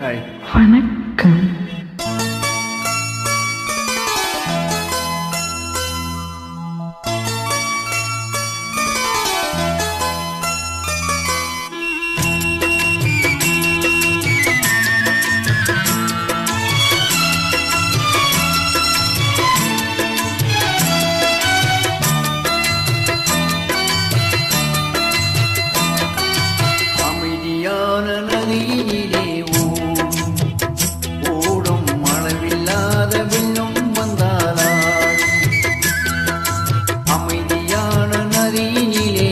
வணக்கம். அமைதியான நதியிலே ஓடும் அளவில்லாத வெள்ளம் வந்தாளால், அமைதியான நதியிலே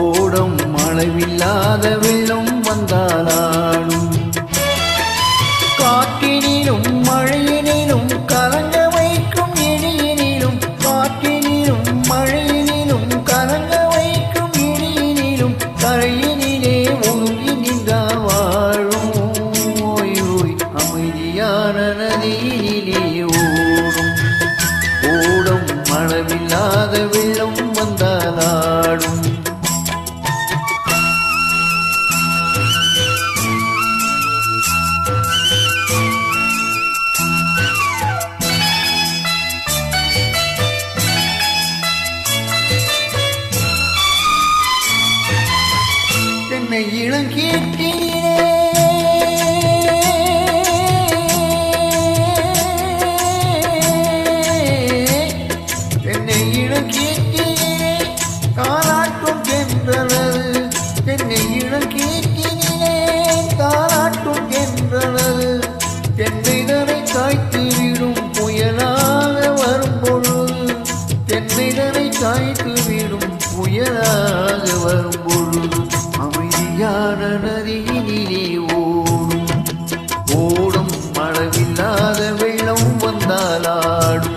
ஓடும் அளவில்லாத வெள்ளம் வந்தாளாலும், காற்றினிலும் மழையினிலும் கலங்க வைக்கும் இடியினிலும், காற்றினிலும் மழையினிலும் கலங்க வைக்கும் இடியினிலும், கரையினிலே ஒழுங்கி நின்றார் வாழும். ஓய் ஓய் அமைதியான நதியிலே ஓடும் அளவில்லாத வெள்ளம் வந்தாலாடும். தென்னை இளங்கீர்த்தினிலே தென்னை இளங்கீர்த்தினிலே தாலாட்டும் என்றனது, தென்னை இளங்கீர்த்தினிலே தாலாட்டும் என்றனது, தென்னைதனை காய்த்து விடும் புயலாக வரும் பொழுது, தென்னைதனை காய்த்து விடும் புயலாக வரும் பொழுது, அமைதியான நதியினிலே ஓடும் அளவில்லாத வெள்ளம் வந்தாலாடும்.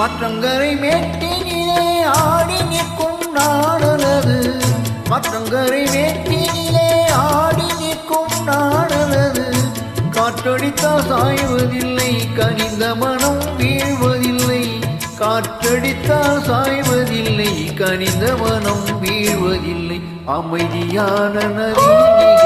ஆற்றங்கரை மேட்டினிலே ஆடி நிற்கும் நாடலது, ஆற்றங்கரை மேட்டினிலே ஆடி நிற்கும் நாடலது, காற்றடித்தால் சாய்வதில்லை கனிந்த மனம் வீழ்வதில்லை, காற்றடித்தால் சாய்வதில்லை கனிந்த மனம் வீழ்வதில்லை, அமைதியான நதியிலே